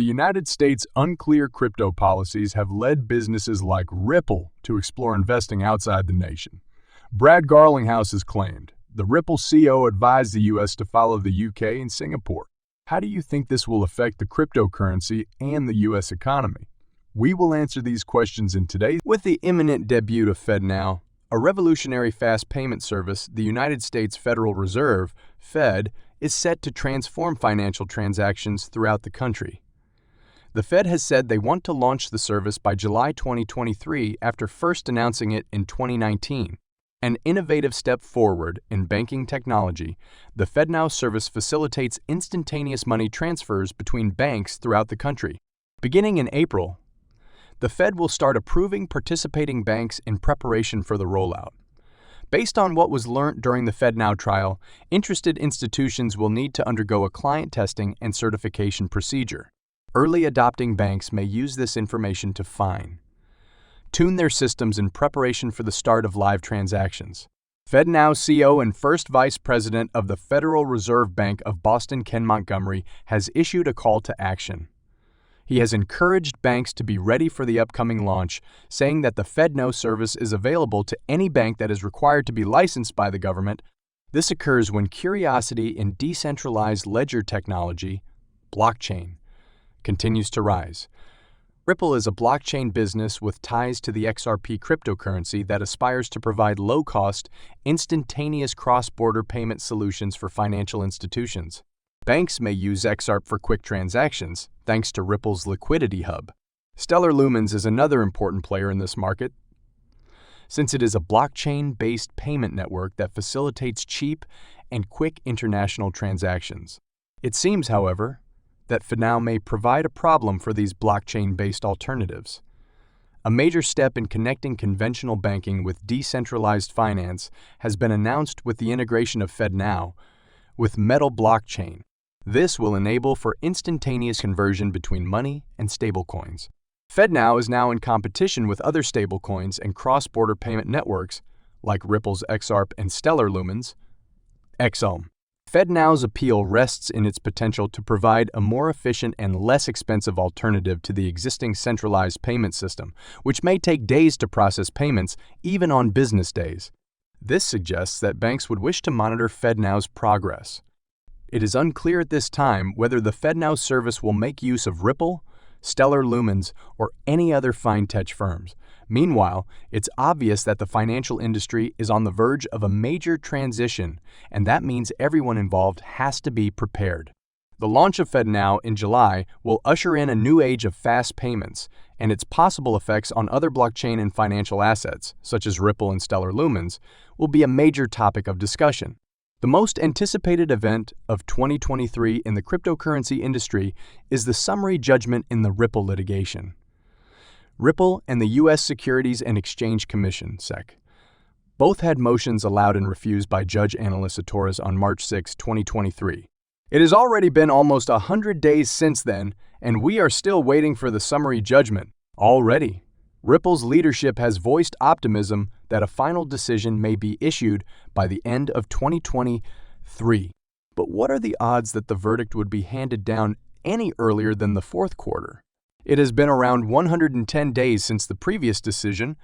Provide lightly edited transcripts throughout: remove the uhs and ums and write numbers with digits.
The United States' unclear crypto policies have led businesses like Ripple to explore investing outside the nation. Brad Garlinghouse has claimed the Ripple CEO advised the U.S. to follow the U.K. and Singapore. How do you think this will affect the cryptocurrency and the U.S. economy? We will answer these questions in today's. With the imminent debut of FedNow, a revolutionary fast payment service, the United States Federal Reserve, Fed, is set to transform financial transactions throughout the country. The Fed has said they want to launch the service by July 2023 after first announcing it in 2019. An innovative step forward in banking technology, the FedNow service facilitates instantaneous money transfers between banks throughout the country. Beginning in April, the Fed will start approving participating banks in preparation for the rollout. Based on what was learned during the FedNow trial, interested institutions will need to undergo a client testing and certification procedure. Early adopting banks may use this information to tune their systems in preparation for the start of live transactions. FedNow CEO and first Vice President of the Federal Reserve Bank of Boston, Ken Montgomery, has issued a call to action. He has encouraged banks to be ready for the upcoming launch, saying that the FedNow service is available to any bank that is required to be licensed by the government. This occurs when curiosity in decentralized ledger technology, blockchain, continues to rise. Ripple is a blockchain business with ties to the XRP cryptocurrency that aspires to provide low-cost, instantaneous cross-border payment solutions for financial institutions. Banks may use XRP for quick transactions, thanks to Ripple's liquidity hub. Stellar Lumens is another important player in this market, since it is a blockchain-based payment network that facilitates cheap and quick international transactions. It seems, however, that FedNow may provide a problem for these blockchain-based alternatives. A major step in connecting conventional banking with decentralized finance has been announced with the integration of FedNow with Metal blockchain. This will enable for instantaneous conversion between money and stablecoins. FedNow is now in competition with other stablecoins and cross-border payment networks like Ripple's XRP and Stellar Lumens, XOM. FedNow's appeal rests in its potential to provide a more efficient and less expensive alternative to the existing centralized payment system, which may take days to process payments even on business days. This suggests that banks would wish to monitor FedNow's progress. It is unclear at this time whether the FedNow service will make use of Ripple, Stellar Lumens, or any other fintech firms. Meanwhile, it's obvious that the financial industry is on the verge of a major transition, and that means everyone involved has to be prepared. The launch of FedNow in July will usher in a new age of fast payments, and its possible effects on other blockchain and financial assets, such as Ripple and Stellar Lumens, will be a major topic of discussion. The most anticipated event of 2023 in the cryptocurrency industry is the summary judgment in the Ripple litigation. Ripple and the U.S. Securities and Exchange Commission, SEC, both had motions allowed and refused by Judge Analisa Torres on March 6, 2023. It has already been almost 100 days since then, and we are still waiting for the summary judgment. Already, Ripple's leadership has voiced optimism that a final decision may be issued by the end of 2023. But what are the odds that the verdict would be handed down any earlier than the fourth quarter? It has been around 110 days since the previous decision,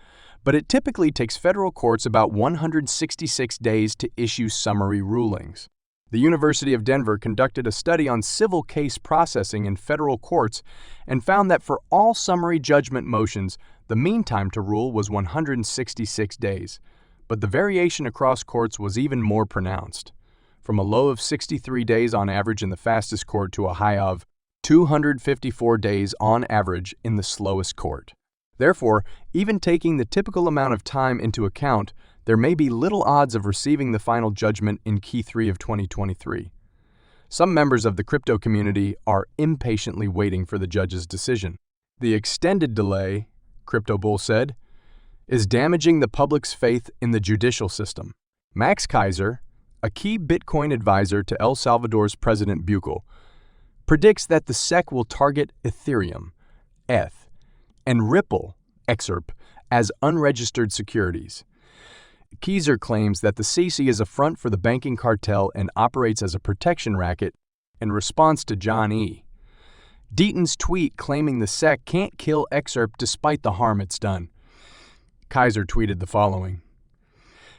but it typically takes federal courts about 166 days to issue summary rulings. The University of Denver conducted a study on civil case processing in federal courts and found that for all summary judgment motions, the mean time to rule was 166 days, but the variation across courts was even more pronounced, from a low of 63 days on average in the fastest court to a high of 254 days on average in the slowest court. Therefore, even taking the typical amount of time into account, there may be little odds of receiving the final judgment in Q3 of 2023. Some members of the crypto community are impatiently waiting for the judge's decision. The extended delay, Crypto Bull said, is damaging the public's faith in the judicial system. Max Kaiser, a key Bitcoin advisor to El Salvador's President Bukele, predicts that the SEC will target Ethereum, ETH, and Ripple, XRP, as unregistered securities. Kaiser claims that the CC is a front for the banking cartel and operates as a protection racket in response to John E. Deaton's tweet claiming the SEC can't kill XRP despite the harm it's done. Kaiser tweeted the following.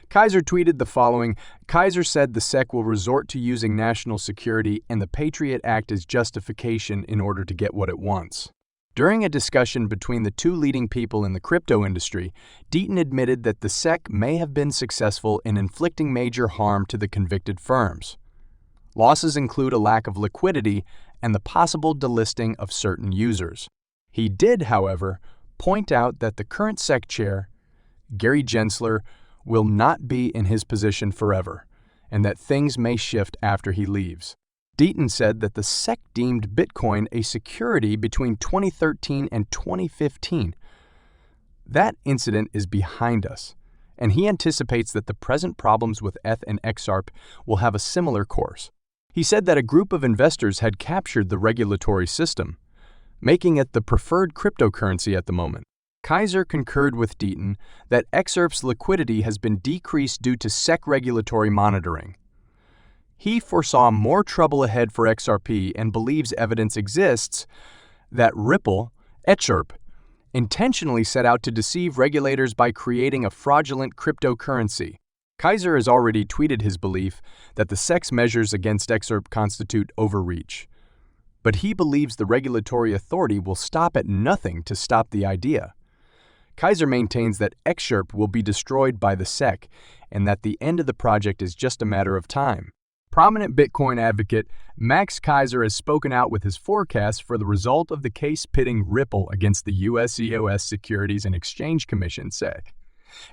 Kaiser said the SEC will resort to using national security and the Patriot Act as justification in order to get what it wants. During a discussion between the two leading people in the crypto industry, Deaton admitted that the SEC may have been successful in inflicting major harm to the convicted firms. Losses include a lack of liquidity and the possible delisting of certain users. He did, however, point out that the current SEC chair, Gary Gensler, will not be in his position forever, and that things may shift after he leaves. Deaton said that the SEC deemed Bitcoin a security between 2013 and 2015. That incident is behind us, and he anticipates that the present problems with ETH and XRP will have a similar course. He said that a group of investors had captured the regulatory system, making it the preferred cryptocurrency at the moment. Kaiser concurred with Deaton that XRP's liquidity has been decreased due to SEC regulatory monitoring. He foresaw more trouble ahead for XRP and believes evidence exists that Ripple, XRP, intentionally set out to deceive regulators by creating a fraudulent cryptocurrency. Kaiser has already tweeted his belief that the SEC's measures against XRP constitute overreach. But he believes the regulatory authority will stop at nothing to stop the idea. Kaiser maintains that XRP will be destroyed by the SEC and that the end of the project is just a matter of time. Prominent Bitcoin advocate Max Kaiser has spoken out with his forecast for the result of the case pitting Ripple against the U.S. EOS Securities and Exchange Commission (SEC).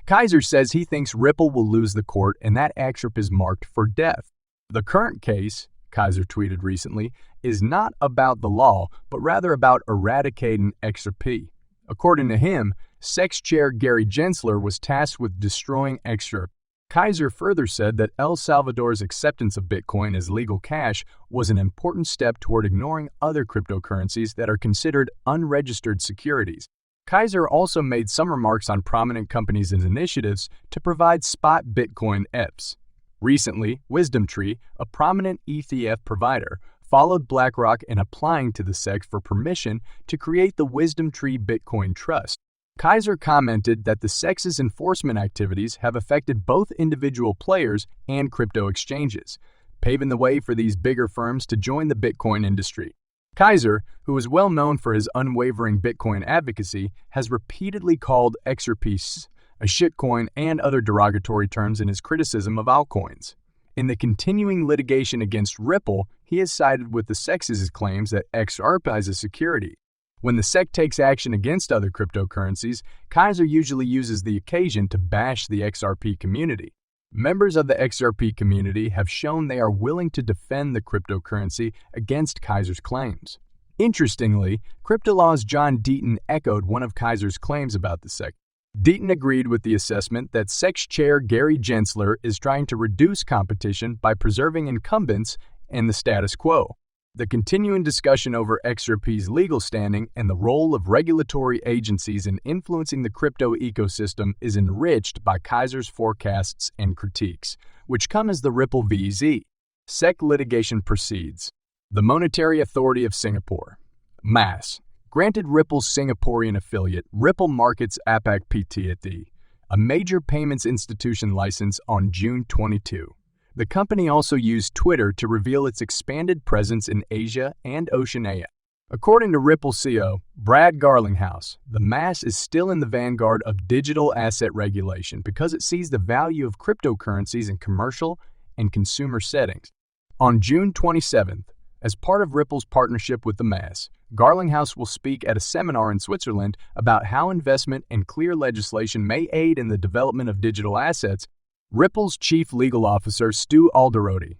Kaiser says he thinks Ripple will lose the court and that XRP is marked for death. The current case, Kaiser tweeted recently, is not about the law, but rather about eradicating XRP. According to him, SEC chair Gary Gensler was tasked with destroying XRP. Kaiser further said that El Salvador's acceptance of Bitcoin as legal cash was an important step toward ignoring other cryptocurrencies that are considered unregistered securities. Kaiser also made some remarks on prominent companies' initiatives to provide spot Bitcoin ETFs. Recently, WisdomTree, a prominent ETF provider, followed BlackRock in applying to the SEC for permission to create the WisdomTree Bitcoin Trust. Kaiser commented that the SEC's enforcement activities have affected both individual players and crypto exchanges, paving the way for these bigger firms to join the Bitcoin industry. Kaiser, who is well known for his unwavering Bitcoin advocacy, has repeatedly called XRP a shitcoin and other derogatory terms in his criticism of altcoins. In the continuing litigation against Ripple, he has sided with the SEC's claims that XRP is a security. When the SEC takes action against other cryptocurrencies, Kaiser usually uses the occasion to bash the XRP community. Members of the XRP community have shown they are willing to defend the cryptocurrency against Kaiser's claims. Interestingly, CryptoLaw's John Deaton echoed one of Kaiser's claims about the SEC. Deaton agreed with the assessment that SEC chair Gary Gensler is trying to reduce competition by preserving incumbents and the status quo. The continuing discussion over XRP's legal standing and the role of regulatory agencies in influencing the crypto ecosystem is enriched by Kaiser's forecasts and critiques, which come as the Ripple VZ. SEC litigation proceeds. The Monetary Authority of Singapore, MAS, granted Ripple's Singaporean affiliate Ripple Markets APAC Pte. A major payments institution license on June 22. The company also used Twitter to reveal its expanded presence in Asia and Oceania. According to Ripple CEO Brad Garlinghouse, the MAS is still in the vanguard of digital asset regulation because it sees the value of cryptocurrencies in commercial and consumer settings. On June 27th, as part of Ripple's partnership with the MAS, Garlinghouse will speak at a seminar in Switzerland about how investment and clear legislation may aid in the development of digital assets. Ripple's chief legal officer Stu Alderodi